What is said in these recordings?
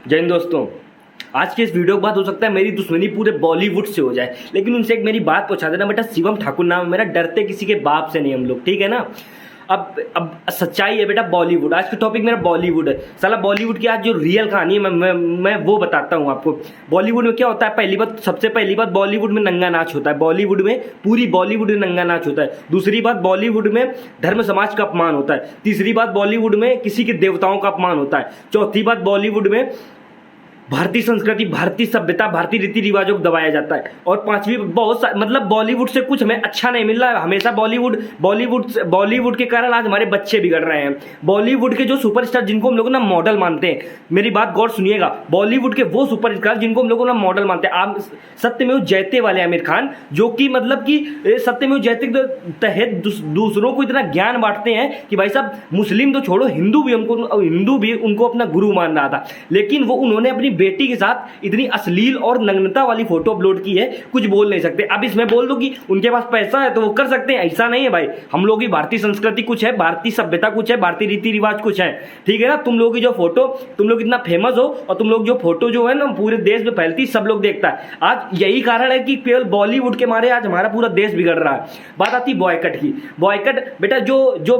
जय हिंद दोस्तों। आज के इस वीडियो के बाद हो सकता है मेरी दुश्मनी पूरे बॉलीवुड से हो जाए, लेकिन उनसे एक मेरी बात पहुंचा देना। बेटा शिवम ठाकुर नाम है मेरा, डरते किसी के बाप से नहीं हम लोग, ठीक है ना। अब सच्चाई है बेटा, बॉलीवुड आज का टॉपिक मेरा बॉलीवुड है। साला बॉलीवुड की आज जो रियल कहानी है मैं वो बताता हूँ आपको। बॉलीवुड में क्या होता है, सबसे पहली बात बॉलीवुड में नंगा नाच होता है। बॉलीवुड में पूरी बॉलीवुड में नंगा नाच होता है। दूसरी बात बॉलीवुड में धर्म समाज का अपमान होता है। तीसरी बात बॉलीवुड में किसी के देवताओं का अपमान होता है। चौथी बात बॉलीवुड में भारतीय संस्कृति, भारतीय सभ्यता, भारतीय रीति रिवाजों को दबाया जाता है। और पांचवी मतलब बॉलीवुड से कुछ हमें अच्छा नहीं मिल रहा है हमेशा। बॉलीवुड के कारण आज हमारे बच्चे बिगड़ रहे हैं। बॉलीवुड के जो सुपरस्टार जिनको हम लोग ना मॉडल मानते हैं, मेरी बात गौर सुनिएगा, बॉलीवुड के वो सुपरस्टार जिनको हम लोग ना मॉडल मानते हैं, आप सत्यमेव जयते वाले आमिर खान, जो कि मतलब कि सत्यमेव जयते के तहत दूसरों को इतना ज्ञान बांटते हैं कि भाई साहब मुस्लिम तो छोड़ो, हिंदू भी उनको अपना गुरु मान रहा था। लेकिन वो उन्होंने अपनी बेटी के साथ इतनी अश्लील और नग्नता वाली फोटो अपलोड की है, कुछ बोल नहीं सकते। अब इसमें बोल दो कि उनके पास पैसा है तो वो कर सकते हैं, ऐसा नहीं है भाई। हम लोग की भारतीय संस्कृति कुछ है, भारतीय सभ्यता कुछ है, भारतीय रीति रिवाज कुछ है, ठीक है ना। तुम लोग की जो फोटो, तुम लोग इतना फेमस हो और तुम लोग जो फोटो जो है ना पूरे देश में फैलती, सब लोग देखता है। आज यही कारण है कि केवल बॉलीवुड के मारे आज हमारा पूरा देश बिगड़ रहा है। बात आती बॉयकट की। बॉयकट बेटा जो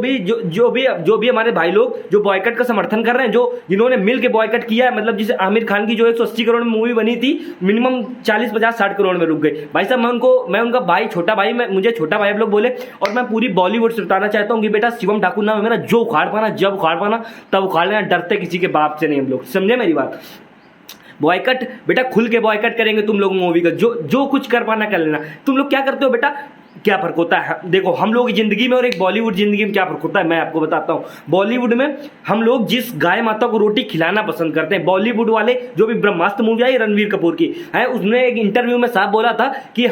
भी हमारे भाई लोग जो बॉयकट का समर्थन कर रहे हैं, जिन्होंने मिल के बॉयकट किया है, मतलब जिसे आमिर खान की जो 180 करोड़ में मूवी बनी थी, मिनिमम 40, 50, 60 करोड़ में रुक गई। भाई साहब मैं उनका भाई, छोटा भाई, मुझे छोटा भाई आप लोग बोले, और मैं पूरी बॉलीवुड से बताना चाहता हूँ कि बेटा शिवम ठाकुर नाम है मेरा, जो उखाड़ पाना, जब उखाड़ पाना तब उखाड़ लेना, डरते किसी के बाप से नहीं हम लोग, समझे मेरी बात। बॉयकट बेटा खुल के बॉयकट करेंगे तुम लोग मूवी का, जो कुछ कर पाना कर लेना। तुम लोग क्या करते हो बेटा, क्या फर्क होता है देखो, हम लोग की जिंदगी में और एक बॉलीवुड जिंदगी में क्या फर्क होता है मैं आपको बताता हूं। बॉलीवुड में हम लोग जिस गाय माता को रोटी खिलाना पसंद करते हैं, बॉलीवुड वाले जो भी ब्रह्मास्त्र मूवी आई रणवीर कपूर की है, उसने एक इंटरव्यू में साफ बोला था कि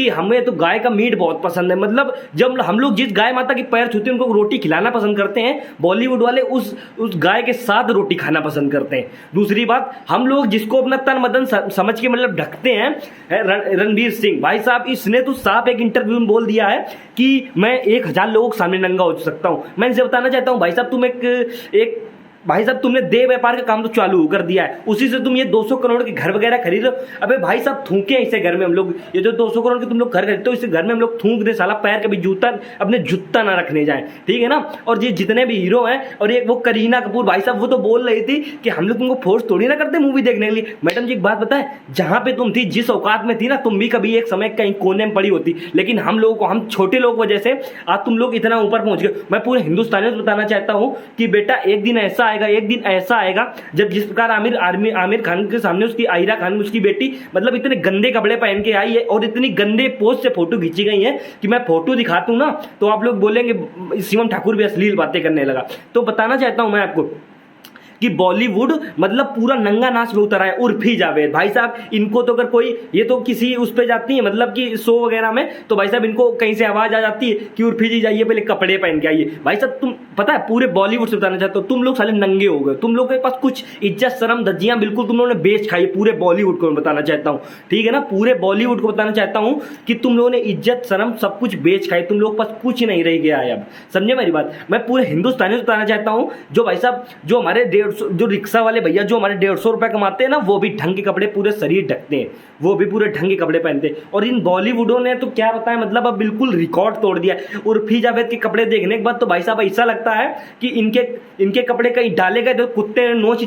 हमें तो गाय का मीट बहुत पसंद है। मतलब जब हम लोग जिस गाय माता की पैर छूते हैं उनको रोटी खिलाना पसंद करते हैं, बॉलीवुड वाले उस गाय के साथ रोटी खाना पसंद करते हैं। दूसरी बात, हम लोग जिसको अपना तन मदन समझ के मतलब ढकते हैं, रणवीर सिंह भाई साहब, इसने तो साफ एक इंटरव्यू बोल दिया है कि मैं 1000 लोगों के सामने नंगा हो सकता हूं। मैं इनसे बताना चाहता हूं भाई साहब, तुम एक भाई साहब तुमने देह व्यापार का काम तो चालू कर दिया है, उसी से तुम ये 200 करोड़ के घर वगैरह खरीद रहे हो। अबे भाई साहब थूके ऐसे घर में हम लोग, ये जो 200 करोड़ के तुम लोग घर खरीदते हो, इस घर में हम लोग थूक दे साला, पैर कभी अपने जूता ना रखने जाए, ठीक है ना। और ये जितने भी हीरो हैं, और एक वो करीना कपूर भाई साहब, वो तो बोल रही थी कि हम लोग तुमको फोर्स थोड़ी ना करते मूवी देखने के लिए। मैडम जी एक बात बताएं, जहां पे तुम थी, जिस औकात में थी ना, तुम भी कभी एक समय कहीं कोने में पड़ी होती, लेकिन हम लोगों को, हम छोटे लोग वजह से आज तुम लोग इतना ऊपर पहुंच गए। मैं पूरे हिंदुस्तानियों को बताना चाहता हूं कि बेटा एक दिन ऐसा आएगा, एक दिन ऐसा आएगा जब जिस प्रकार आमिर खान के सामने उसकी आयरा खान, उसकी बेटी, मतलब इतने गंदे कपड़े पहन के आई है और इतनी गंदे पोज से फोटो खींची गई है कि मैं फोटो दिखाता हूं ना तो आप लोग बोलेंगे शिवम ठाकुर भी अश्लील बातें करने लगा। तो बताना चाहता हूं मैं आपको कि बॉलीवुड मतलब पूरा नंगा नाच में उतर आया। उर्फी जावेद भाई साहब, इनको तो अगर कोई, ये तो किसी उस पे जाती है, मतलब कि शो वगैरह में, तो भाई साहब इनको कहीं से आवाज आ जाती है कि उर्फी जी जाइए पहले कपड़े पहन के आइए। भाई साहब तुम पता है, पूरे बॉलीवुड से बताना चाहते हो, तुम लोग साले नंगे हो गए, तुम लोग के पास कुछ इज्जत शर्म धज्जियां बिल्कुल तुम लोगों ने बेच खाई। पूरे बॉलीवुड को मैं बताना चाहता हूँ, ठीक है ना, पूरे बॉलीवुड को बताना चाहता हूँ कि तुम लोगों ने इज्जत शर्म सब कुछ बेच खाई, तुम लोग पास कुछ नहीं रह गया है अब, समझे मेरी बात। मैं पूरे हिंदुस्तानी से बताना चाहता हूँ, जो भाई साहब जो हमारे 150 जो रिक्शा वाले भैया जो हमारे 150 रुपए कमाते हैं ना, वो भी ढंग के कपड़े पूरे शरीर ढकते हैं, वो भी पूरे ढंग के कपड़े पहनते हैं। और इन बॉलीवुडों ने तो क्या बताएं, मतलब अब बिल्कुल रिकॉर्ड तोड़ दिया। उर्फी जावेद के कपड़े देखने के बाद तो भाई साहब ऐसा लगता है कि इनके कपड़े कहीं डाले गए तो कुत्ते ने नोच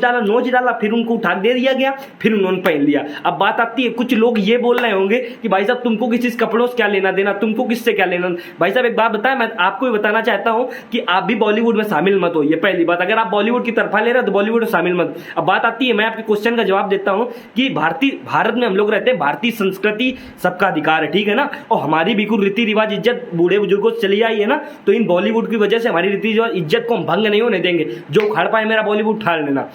डाला, फिर उनको उठा दे दिया गया, फिर उन्होंने पहन लिया। अब बात आती है, कुछ लोग ये बोल रहे होंगे कि भाई साहब तुमको किसी कपड़ों से क्या लेना देना, तुमको किससे क्या लेना। भाई साहब एक बात बताएं, मैं आपको भी बताना चाहता हूं कि आप भी बॉलीवुड में शामिल मत हो। ये पहली बात, अगर आप बॉलीवुड की तरफा ले रहे हो तो बॉलीवुड में शामिल मत। अब बात आती है, मैं आपके क्वेश्चन का जवाब देता हूं कि भारत में हम लोग रहते हैं, भारतीय संस्कृति सबका अधिकार है, ठीक है ना। और हमारी बिल्कुल रीति रिवाज इज्जत बूढ़े बुजुर्गों से चली आई है ना, तो इन बॉलीवुड की वजह से हमारी रीति रिवाज इज्जत को हम भंग नहीं होने देंगे। जो उखाड़ पाए मेरा बॉलीवुड उठाड़ लेना।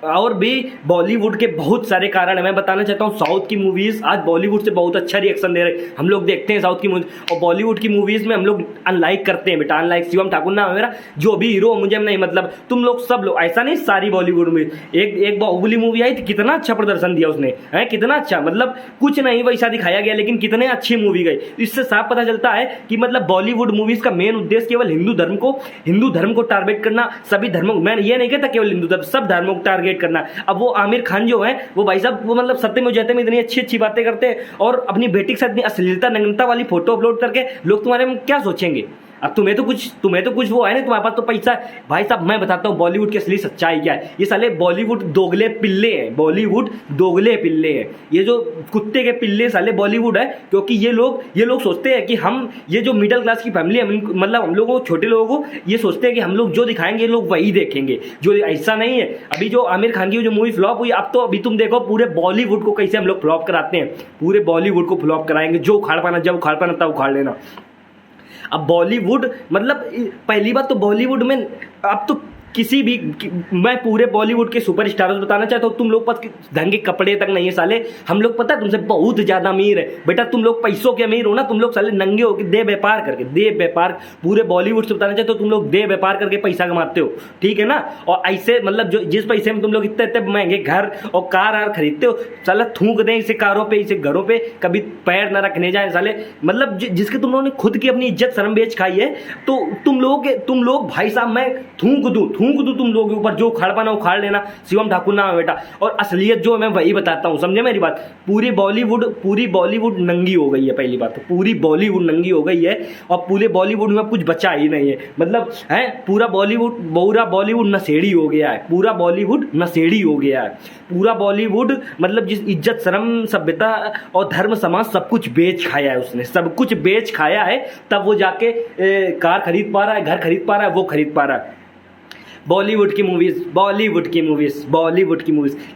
और भी बॉलीवुड के बहुत सारे कारण है, मैं बताना चाहता हूँ। साउथ की मूवीज आज बॉलीवुड से बहुत अच्छा रिएक्शन दे रहे हैं, हम लोग देखते हैं साउथ की मूवीज, और बॉलीवुड की मूवीज में हम लोग अनलाइक करते हैं बेटा, अनलाइक। शिवम ठाकुर नाम है मेरा, जो भी हीरो मुझे नहीं, मतलब तुम लोग सब लोग, ऐसा नहीं सारी बॉलीवुड में। एक बाहुबली मूवी आई थी, कितना अच्छा प्रदर्शन दिया उसने, है कितना अच्छा, मतलब कुछ नहीं वैसा दिखाया गया, लेकिन कितने अच्छी मूवी गई। इससे साफ पता चलता है कि मतलब बॉलीवुड मूवीज का मेन उद्देश्य केवल हिंदू धर्म को टारगेट करना, सभी धर्मों, मैं ये नहीं कहता केवल हिंदू धर्म, सब धर्म धर्मों को टारगेट करना। अब वो आमिर खान जो है वो भाई साहब वो मतलब सत्यमेव जयते में इतनी अच्छी अच्छी बातें करते हैं और अपनी बेटी के साथ इतनी अश्लीलता नग्नता वाली फोटो अपलोड करके लोग तुम्हारे में क्या सोचेंगे। अब तुम्हें तो कुछ वो है ना, तुम्हारे पास तो पैसा है। भाई साहब मैं बताता हूँ बॉलीवुड की असली सच्चाई क्या है। ये साले बॉलीवुड दोगले पिल्ले हैं, बॉलीवुड दोगले पिल्ले हैं। ये जो कुत्ते के पिल्ले साले बॉलीवुड है, क्योंकि ये लोग सोचते हैं कि हम ये जो मिडिल क्लास की फैमिली है, मतलब हम लोगों को, छोटे लोगों को ये सोचते हैं कि हम लोग जो दिखाएंगे ये लोग वही देखेंगे, जो ऐसा नहीं है। अभी जो आमिर खान की जो मूवी फ्लॉप हुई, अब तो अभी तुम देखो पूरे बॉलीवुड को कैसे हम लोग फ्लॉप कराते हैं। पूरे बॉलीवुड को फ्लॉप कराएंगे, जो उखाड़ पाना जब उखाड़ पाना तब उखाड़ लेना। अब बॉलीवुड मतलब पहली बात तो बॉलीवुड में अब तो मैं पूरे बॉलीवुड के सुपरस्टार्स बताना चाहता हूँ, तुम लोग पास ढंग के कपड़े तक नहीं है साले। हम लोग पता है तुमसे बहुत ज्यादा अमीर है बेटा, तुम लोग पैसों के अमीर हो ना। तुम लोग साले नंगे हो के दे व्यापार करके, दे व्यापार पूरे बॉलीवुड से बताना चाहते हो, तुम लोग दे व्यापार करके पैसा कमाते हो, ठीक है ना। और ऐसे मतलब जो जिस पैसे में तुम लोग इतने इतने महंगे घर और कार खरीदते हो, साला थूक दें इसे कारों पे, इसे घरों पे, कभी पैर ना रखने जाए साले। मतलब जिसके तुम लोगों ने खुद की अपनी इज्जत शर्म बेच खाई है, तो तुम लोग भाई साहब मैं थूक दूं तुम लोगों के ऊपर, जो उखाड़ पाना उखाड़ लेना। शिवम ठाकुर नाम है बेटा। और असलियत जो है मैं वही बताता हूँ, समझे मेरी बात। पूरी बॉलीवुड नंगी हो गई है। पहली बात तो पूरी बॉलीवुड नंगी हो गई है और पूरे बॉलीवुड में कुछ बचा ही नहीं है। मतलब है पूरा बॉलीवुड नशेड़ी हो गया है, पूरा बॉलीवुड नशेड़ी हो गया है। पूरा बॉलीवुड मतलब जिस इज्जत शर्म सभ्यता और धर्म समाज सब कुछ बेच खाया है उसने, सब कुछ बेच खाया है, तब वो जाके कार खरीद पा रहा है, घर खरीद पा रहा है, वो खरीद पा रहा है। बॉलीवुड की मूवीज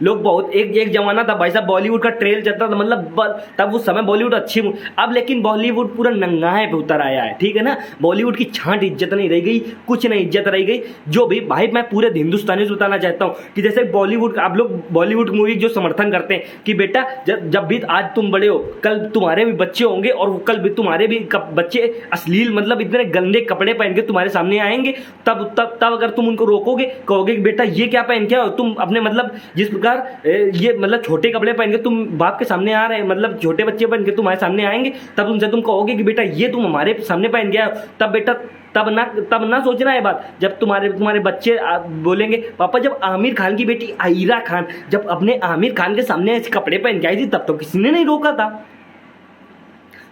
लोग बहुत एक जमाना था भाई साहब बॉलीवुड का ट्रेल चलता था, मतलब तब उस समय बॉलीवुड अच्छी। अब लेकिन बॉलीवुड पूरा नंगाहे पे उतर आया है, ठीक है ना। बॉलीवुड की छांट इज्जत नहीं रह गई, कुछ नहीं इज्जत रह गई। जो भी भाई मैं पूरे हिंदुस्तानी से बताना चाहता हूँ कि जैसे बॉलीवुड आप लोग बॉलीवुड मूवी जो समर्थन करते हैं कि बेटा जब भी आज तुम बड़े हो, कल तुम्हारे भी बच्चे होंगे और कल भी तुम्हारे भी बच्चे अश्लील मतलब इतने गंदे कपड़े पहन के तुम्हारे सामने आएंगे, तब अगर तुम उनको कहोगे कि बेटा ये क्या पहन के आओ तुम अपने, मतलब जिस प्रकार ये मतलब छोटे कपड़े पहन के तुम बाप के सामने आ रहे हैं, मतलब छोटे बच्चे पहन के तुम्हारे सामने आएंगे, तब उनसे तुम कहोगे कि बेटा ये तुम हमारे सामने पहन के आओ, तब बेटा तब ना सोचना है बात। जब तुम्हारे बच्चे बोलेंगे पापा जब आमिर खान की बेटी आयरा खान जब अपने आमिर खान के सामने ऐसे कपड़े पहन के आई थी, तब तो किसी ने नहीं रोका था।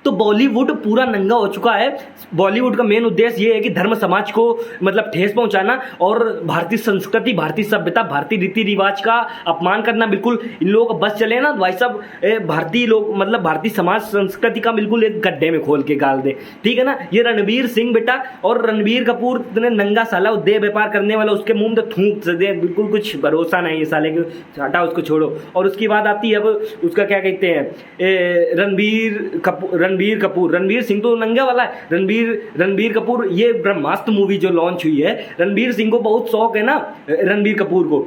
तो बॉलीवुड पूरा नंगा हो चुका है। बॉलीवुड का मेन उद्देश्य ये है कि धर्म समाज को मतलब ठेस पहुंचाना और भारतीय संस्कृति, भारतीय सभ्यता, भारतीय रीति रिवाज का अपमान करना। बिल्कुल इन लोगों का बस चले ना भाई साहब, भारतीय लोग मतलब भारतीय समाज संस्कृति का बिल्कुल एक गड्ढे में खोल के गाल दे, ठीक है ना। ये रणवीर सिंह बेटा और रणवीर कपूर इतने नंगा साला दे व्यापार करने वाला, उसके मुंह में थूक से दे, बिल्कुल कुछ भरोसा नहीं है साले के, हटा उसको छोड़ो। और उसकी बात आती है अब उसका क्या कहते हैं रणवीर सिंह तो नंगा वाला है। रणवीर कपूर ये ब्रह्मास्त्र मूवी जो लॉन्च हुई है, रणवीर सिंह को बहुत शौक है ना, रणवीर कपूर को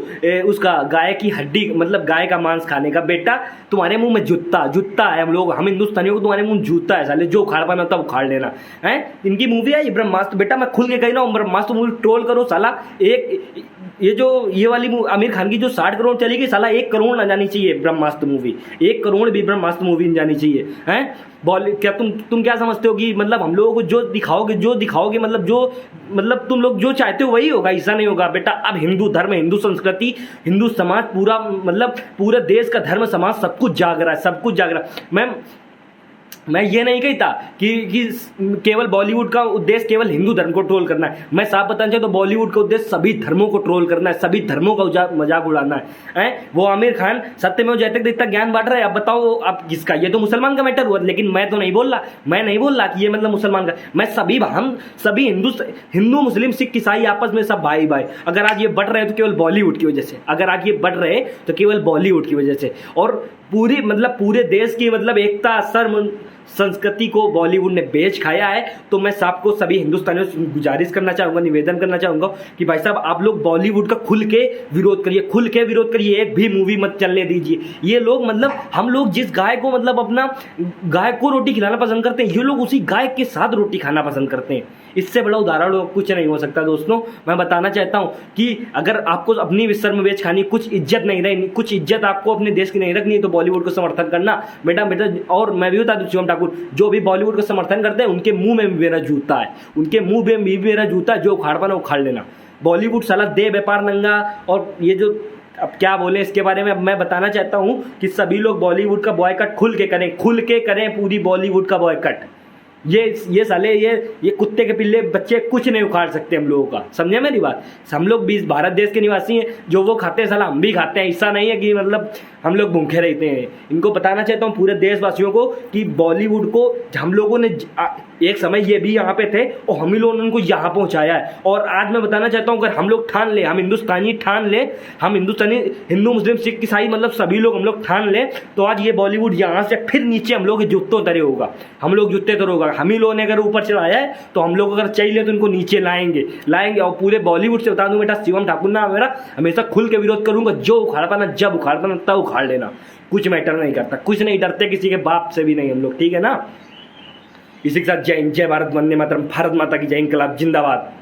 उसका गाय की हड्डी मतलब गाय का मांस खाने का। बेटा तुम्हारे मुंह में जूता है, हम हिंदुस्तानियों को तुम्हारे मुंह जूता है साले, जो उखाड़ पाना तब उखाड़ लेना है। इनकी मूवी है ये ब्रह्मास्त्र। बेटा मैं खुल के कह रहा हूँ, ब्रह्मास्त्र मूवी ट्रोल करो साला। ये वाली आमिर खान की जो 60 करोड़ चली गई साला, 1 करोड़ ना जानी चाहिए ब्रह्मास्त्र मूवी, 1 करोड़ भी ब्रह्मास्त्र मूवी नहीं जानी चाहिए हैं। क्या तुम क्या समझते हो कि मतलब हम लोगों को जो दिखाओगे मतलब तुम लोग जो चाहते हो वही होगा? ऐसा नहीं होगा बेटा। अब हिंदू धर्म, हिंदू संस्कृति, हिंदू समाज पूरा मतलब पूरे देश का धर्म समाज सब कुछ जाग रहा है। मैं ये नहीं कहता कि केवल बॉलीवुड का उद्देश्य केवल हिंदू धर्म को ट्रोल करना है। मैं साफ बताना चाहता हूं, बॉलीवुड का उद्देश्य सभी धर्मों को ट्रोल करना है, सभी धर्मों का मजाक उड़ाना है। वो आमिर खान सत्यमेव जयते का इतना ज्ञान बांट रहा है, अब बताओ आप किसका? ये तो मुसलमान का मैटर हुआ, लेकिन मैं नहीं बोल रहा कि ये मतलब मुसलमान का। हम सभी हिंदू मुस्लिम सिख ईसाई आपस में सब भाई। अगर आज ये बढ़ रहे हैं तो केवल बॉलीवुड की वजह से, और पूरे देश की मतलब एकता शर्म संस्कृति को बॉलीवुड ने बेच खाया है। तो मैं सबको सभी हिंदुस्तानियों से गुजारिश करना चाहूंगा, निवेदन करना चाहूंगा कि भाई साहब आप लोग बॉलीवुड का खुल के विरोध करिए, एक भी मूवी मत चलने दीजिए। ये लोग मतलब हम लोग जिस गाय को मतलब अपना गाय को रोटी खिलाना पसंद करते हैं, ये लोग उसी गाय के साथ रोटी खाना पसंद करते हैं। इससे बड़ा उदाहरण कुछ नहीं हो सकता दोस्तों। मैं बताना चाहता हूं कि अगर आपको अपनी विसर में बेच खानी, कुछ इज्जत नहीं रही, कुछ इज्जत आपको अपने देश की नहीं रखनी है, तो बॉलीवुड को समर्थन करना बेटा। और मैं भी बता दूं शिवम ठाकुर, जो भी बॉलीवुड का समर्थन करते हैं उनके मुंह में भी मेरा जूता है, जो उखाड़ पाना उखाड़ लेना। बॉलीवुड साला दे व्यापार नंगा और ये जो अब क्या बोले इसके बारे में। अब मैं बताना चाहता हूँ कि सभी लोग बॉलीवुड का बॉयकट खुल के करें पूरी बॉलीवुड का बॉयकट। ये साले ये कुत्ते के पिल्ले बच्चे कुछ नहीं उखाड़ सकते हम लोगों का, समझे मेरी बात। हम लोग 20 भारत देश के निवासी हैं, जो वो खाते हैं साला हम भी खाते हैं। ऐसा नहीं है कि मतलब हम लोग भूखे रहते हैं। इनको बताना चाहता हूँ पूरे देशवासियों को कि बॉलीवुड को हम लोगों ने एक समय ये भी यहाँ पे थे और हम ही लोगों ने उनको यहाँ पहुँचाया है। और आज मैं बताना चाहता हूँ, अगर हम लोग ठान ले, हम हिंदुस्तानी ठान ले, हम हिंदुस्तानी हिंदू मुस्लिम सिख ईसाई मतलब सभी लोग हम लोग ठान ले, तो आज ये बॉलीवुड यहाँ से फिर नीचे हम लोग जूतों तरह होगा। हम लोग जूते तरह होगा। हम ही लोगों ने अगर ऊपर चढ़ाया है तो हम लोग अगर चाहिए तो इनको नीचे लाएंगे। और पूरे बॉलीवुड से बता दूं बेटा, शिवम ठाकुर नाम मेरा, हमेशा खुल के विरोध करूंगा। जो उखाड़ पाना जब उखाड़ पाना तब उखाड़ लेना, कुछ मैटर नहीं करता, कुछ नहीं डरते किसी के बाप से भी नहीं हम लोग, ठीक है ना। इसी के साथ जय हिंद, जय भारत, वंदे मातरम, भारत माता की जय, इंकलाब जिंदाबाद।